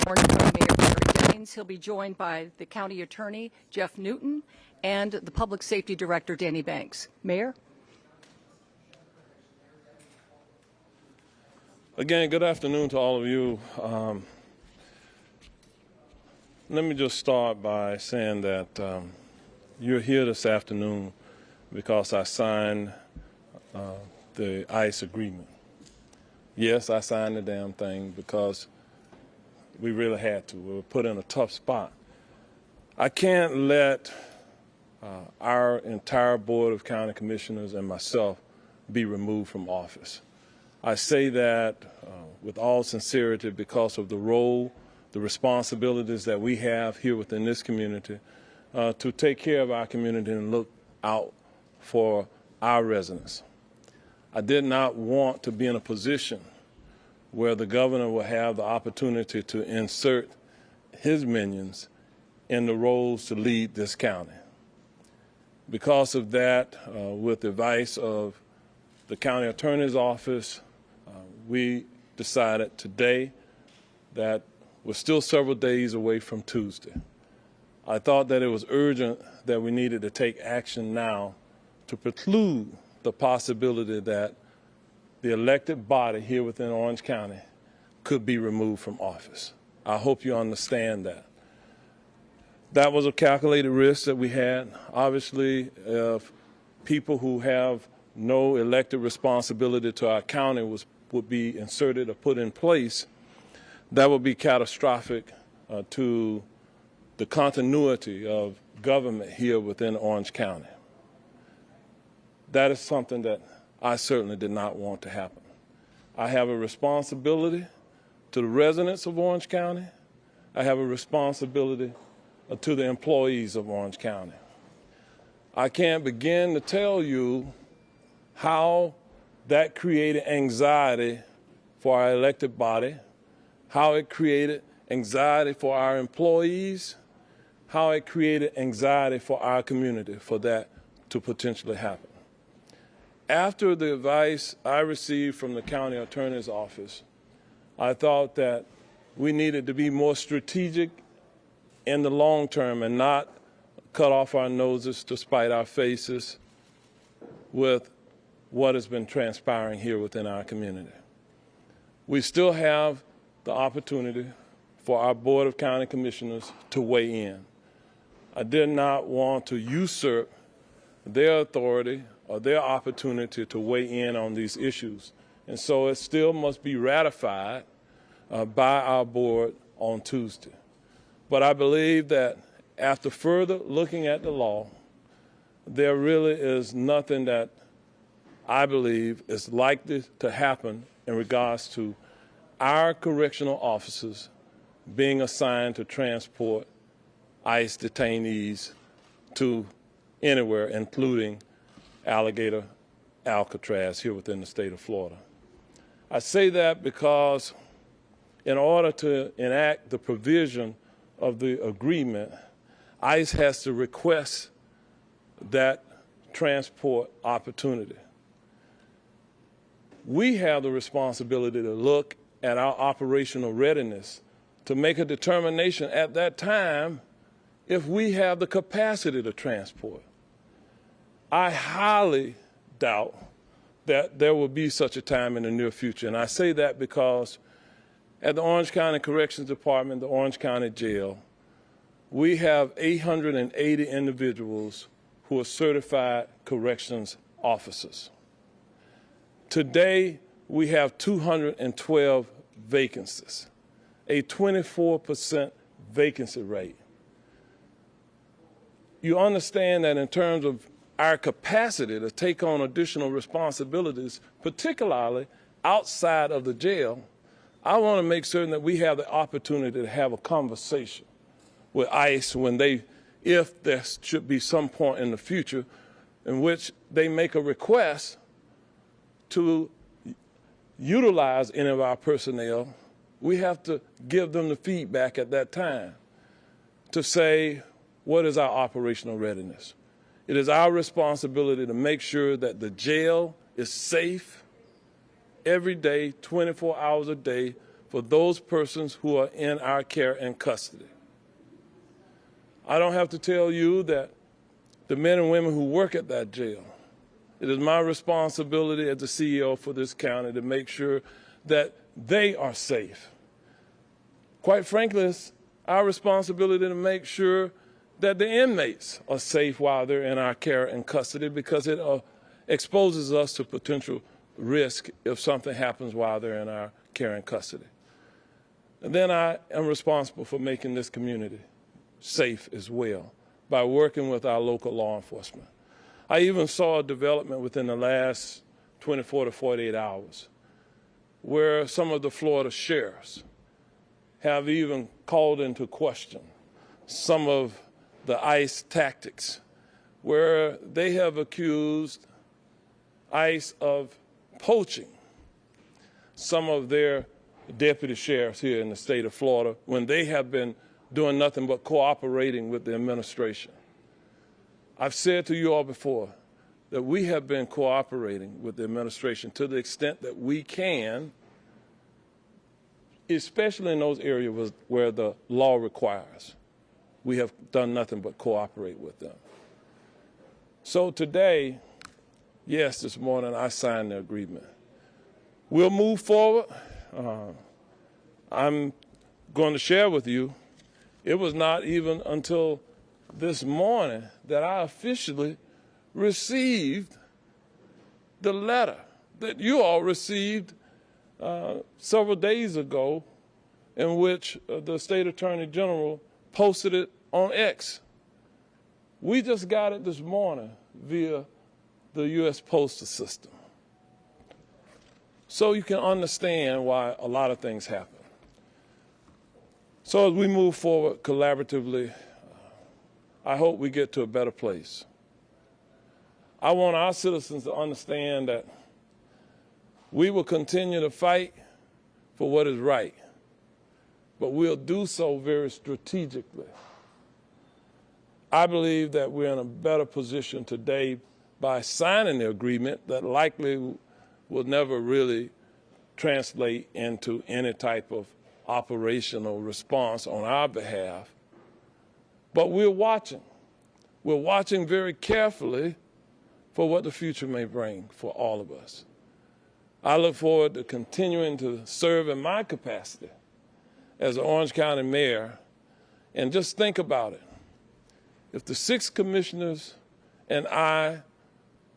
Orange County Mayor Eric Demings. He'll be joined by the County Attorney, Jeff Newton, and the Public Safety Director, Danny Banks. Mayor? Again, good afternoon to all of you. Let me just start by saying that you're here this afternoon because I signed the ICE agreement. Yes, I signed the damn thing because we really had to. We were put in a tough spot. I can't let our entire Board of County Commissioners and myself be removed from office. I say that with all sincerity because of the role, the responsibilities that we have here within this community to take care of our community and look out for our residents. I did not want to be in a position where the governor will have the opportunity to insert his minions in the roles to lead this county. Because of that, with the advice of the county attorney's office, we decided today that we're still several days away from Tuesday. I thought that it was urgent that we needed to take action now to preclude the possibility that the elected body here within Orange County could be removed from office. I hope you understand that. That was a calculated risk that we had. Obviously, if people who have no elected responsibility to our county would be inserted or put in place, that would be catastrophic to the continuity of government here within Orange County. That is something that I certainly did not want to happen. I have a responsibility to the residents of Orange County. I have a responsibility to the employees of Orange County. I can't begin to tell you how that created anxiety for our elected body, how it created anxiety for our employees, how it created anxiety for our community for that to potentially happen. After the advice I received from the county attorney's office, I thought that we needed to be more strategic in the long term and not cut off our noses to spite our faces with what has been transpiring here within our community. We still have the opportunity for our Board of County Commissioners to weigh in. I did not want to usurp their authority or their opportunity to weigh in on these issues. And so it still must be ratified by our board on Tuesday. But I believe that after further looking at the law, there really is nothing that I believe is likely to happen in regards to our correctional officers being assigned to transport ICE detainees to anywhere, including Alligator, Alcatraz, here within the state of Florida. I say that because in order to enact the provision of the agreement, ICE has to request that transport opportunity. We have the responsibility to look at our operational readiness to make a determination at that time if we have the capacity to transport. I highly doubt that there will be such a time in the near future, and I say that because at the Orange County Corrections Department, the Orange County Jail, we have 880 individuals who are certified corrections officers. Today, we have 212 vacancies, a 24% vacancy rate. You understand that in terms of our capacity to take on additional responsibilities, particularly outside of the jail, I want to make certain that we have the opportunity to have a conversation with ICE if there should be some point in the future in which they make a request to utilize any of our personnel. We have to give them the feedback at that time to say, what is our operational readiness? It is our responsibility to make sure that the jail is safe every day, 24 hours a day, for those persons who are in our care and custody. I don't have to tell you that the men and women who work at that jail, it is my responsibility as the CEO for this county to make sure that they are safe. Quite frankly, it's our responsibility to make sure that the inmates are safe while they're in our care and custody, because it exposes us to potential risk if something happens while they're in our care and custody. And then I am responsible for making this community safe as well by working with our local law enforcement. I even saw a development within the last 24 to 48 hours where some of the Florida sheriffs have even called into question some of the ICE tactics, where they have accused ICE of poaching some of their deputy sheriffs here in the state of Florida when they have been doing nothing but cooperating with the administration. I've said to you all before that we have been cooperating with the administration to the extent that we can, especially in those areas where the law requires. We have done nothing but cooperate with them. So today, yes, this morning I signed the agreement. We'll move forward. I'm going to share with you, it was not even until this morning that I officially received the letter that you all received several days ago, in which the State Attorney General posted it on X. We just got it this morning via the U.S. postal system. So you can understand why a lot of things happen. So as we move forward collaboratively, I hope we get to a better place. I want our citizens to understand that we will continue to fight for what is right, but we'll do so very strategically. I believe that we're in a better position today by signing the agreement that likely will never really translate into any type of operational response on our behalf. But we're watching. We're watching very carefully for what the future may bring for all of us. I look forward to continuing to serve in my capacity as an Orange County mayor. And just think about it. If the 6 commissioners and I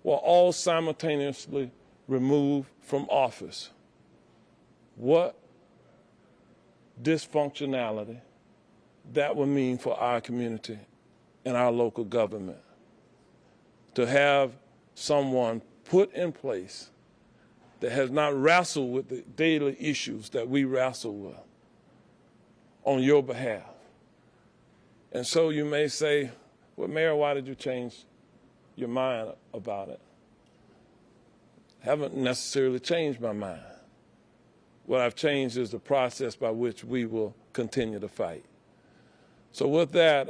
were all simultaneously removed from office, what dysfunctionality that would mean for our community and our local government. To have someone put in place that has not wrestled with the daily issues that we wrestle with on your behalf. And so you may say, well, Mayor, why did you change your mind about it? I haven't necessarily changed my mind. What I've changed is the process by which we will continue to fight. So with that,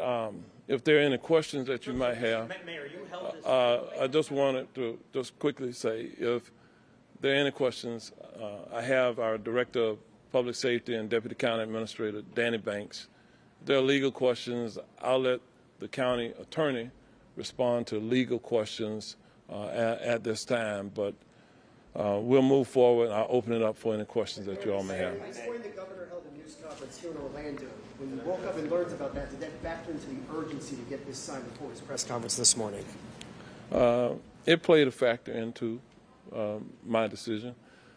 if there are any questions that you might have, Mayor, you held this I just wanted to just quickly say, if there are any questions, I have our Director of Public Safety and Deputy County Administrator, Danny Banks. If there are legal questions, I'll let the county attorney respond to legal questions at this time, but we'll move forward. I'll open it up for any questions that you all may have. This morning, the governor held a news conference here in Orlando. When you woke up and learned about that, did that factor into the urgency to get this signed before his press conference this morning? It played a factor into my decision.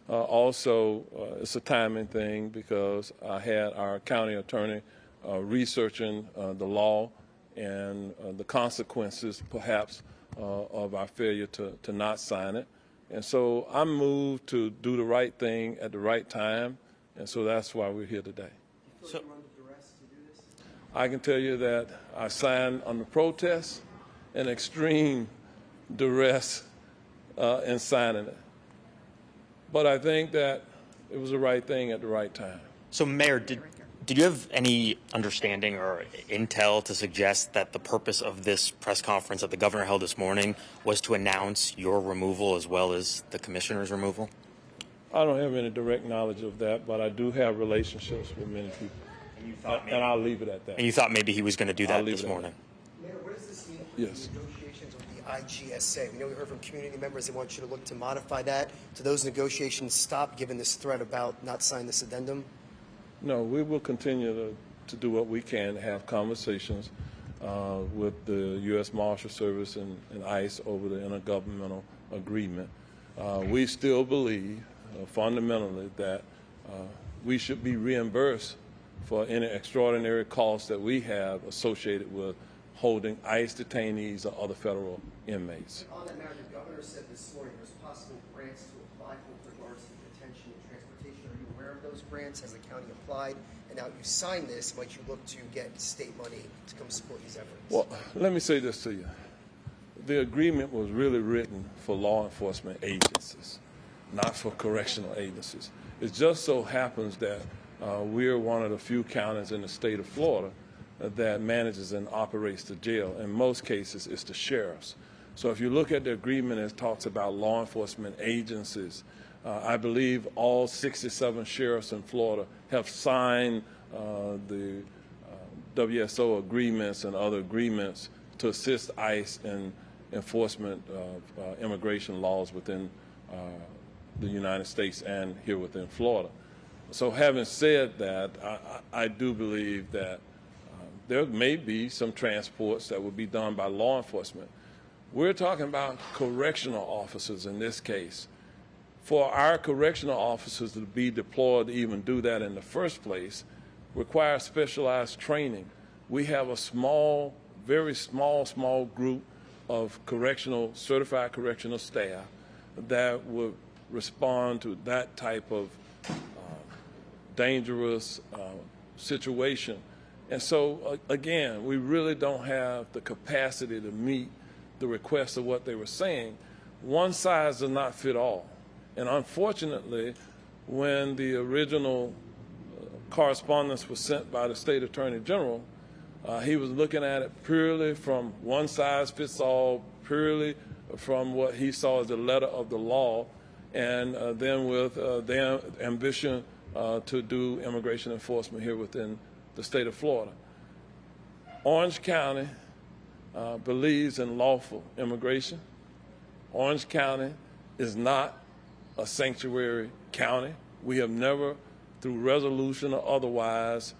Also, it's a timing thing because I had our county attorney researching the law and the consequences, perhaps, of our failure to not sign it. And so I'm moved to do the right thing at the right time, and so that's why we're here today. Do you feel like you're under duress to do this? I can tell you that I signed under protest and extreme duress in signing it. But I think that it was the right thing at the right time. So, Mayor, did you have any understanding or intel to suggest that the purpose of this press conference that the governor held this morning was to announce your removal as well as the commissioner's removal? I don't have any direct knowledge of that, but I do have relationships with many people. And I'll leave it at that. And you thought maybe he was going to do that this morning? Mayor, what does this mean for Yes. the negotiations with the IGSA? We know we heard from community members they want you to look to modify that. Do those negotiations stop given this threat about not signing this addendum? No, we will continue to do what we can to have conversations with the U.S. Marshal Service and ICE over the intergovernmental agreement. We still believe fundamentally that we should be reimbursed for any extraordinary costs that we have associated with holding ICE detainees or other federal inmates. On that matter, the governor said this morning there's possible grants to apply for with regards to detention and transportation. Are you aware of those grants? Has the county applied? And now you sign this, might you look to get state money to come support these efforts? Well, let me say this to you. The agreement was really written for law enforcement agencies, not for correctional agencies. It just so happens that we're one of the few counties in the state of Florida that manages and operates the jail. In most cases, it's the sheriffs. So if you look at the agreement, it talks about law enforcement agencies. I believe all 67 sheriffs in Florida have signed the WSO agreements and other agreements to assist ICE in enforcement of immigration laws within the United States and here within Florida. So having said that, I do believe that there may be some transports that would be done by law enforcement. We're talking about correctional officers in this case. For our correctional officers to be deployed to even do that in the first place requires specialized training. We have a small, very small group of certified correctional staff that would respond to that type of dangerous situation. And so, again, we really don't have the capacity to meet the request of what they were saying. One size does not fit all. And unfortunately, when the original correspondence was sent by the state attorney general, he was looking at it purely from one size fits all, purely from what he saw as the letter of the law, and then with their ambition to do immigration enforcement here within the state of Florida. Orange County believes in lawful immigration. Orange County is not a sanctuary county. We have never, through resolution or otherwise,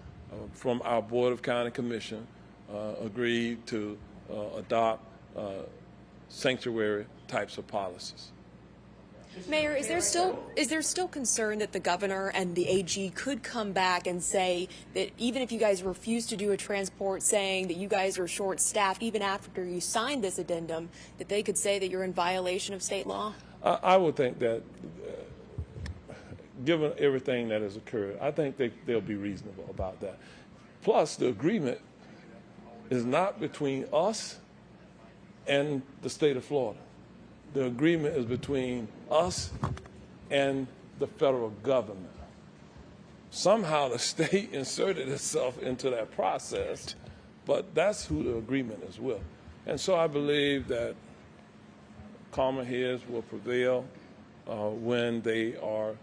from our Board of County Commission, agreed to adopt sanctuary types of policies. Mayor, is there still concern that the governor and the AG could come back and say that even if you guys refuse to do a transport, saying that you guys are short-staffed, even after you signed this addendum, that they could say that you're in violation of state law? I would think that, given everything that has occurred, I think they'll be reasonable about that. Plus, the agreement is not between us and the state of Florida. The agreement is between us and the federal government. Somehow the state inserted itself into that process, but that's who the agreement is with. And so I believe that calmer heads will prevail when they are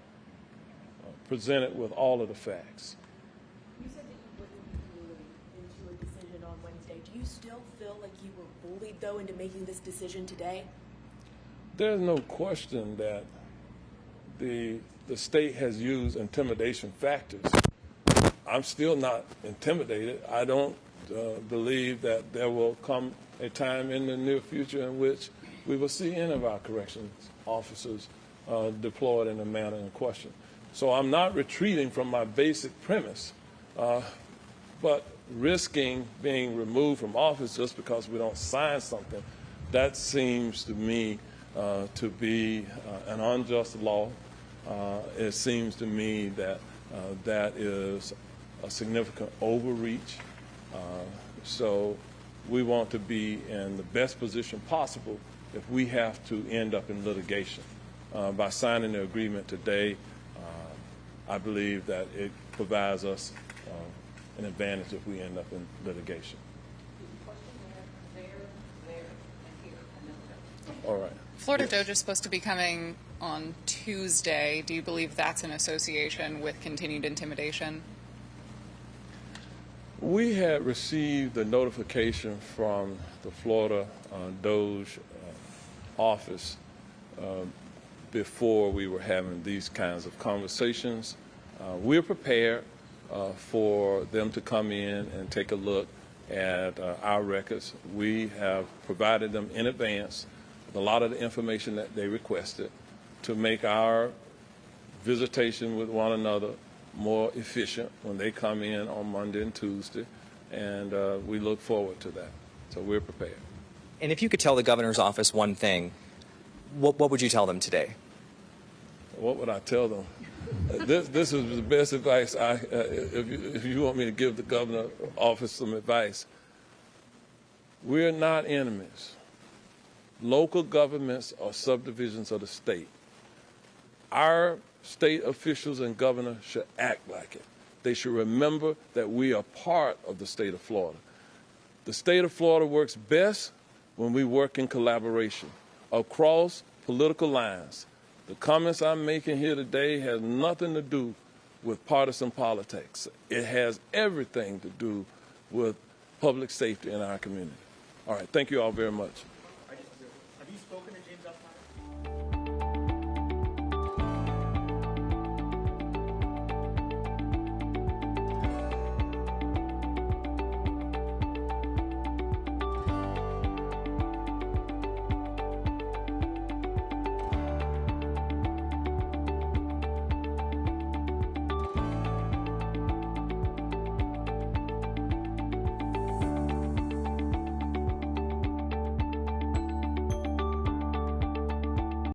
presented with all of the facts. You said that you wouldn't be bullied into a decision on Wednesday. Do you still feel like you were bullied, though, into making this decision today? There's no question that the state has used intimidation factors. I'm still not intimidated. I don't believe that there will come a time in the near future in which we will see any of our corrections officers deployed in the manner in question. So I'm not retreating from my basic premise, but risking being removed from office just because we don't sign something, that seems to me to be an unjust law. It seems to me that that is a significant overreach. So we want to be in the best position possible if we have to end up in litigation. By signing the agreement today, I believe that it provides us an advantage if we end up in litigation. All right. Florida Doge is supposed to be coming on Tuesday, do you believe that's an association with continued intimidation? We had received the notification from the Florida Doge office before we were having these kinds of conversations. We're prepared for them to come in and take a look at our records. We have provided them in advance with a lot of the information that they requested to make our visitation with one another more efficient when they come in on Monday and Tuesday, and we look forward to that. So we're prepared. And if you could tell the governor's office one thing, what would you tell them today? What would I tell them? This is the best advice. If you want me to give the governor's office some advice, we're not enemies. Local governments are subdivisions of the state. Our state officials and governor should act like it. They should remember that we are part of the state of Florida. The state of Florida works best when we work in collaboration across political lines. The comments I'm making here today has nothing to do with partisan politics. It has everything to do with public safety in our community. All right, thank you all very much.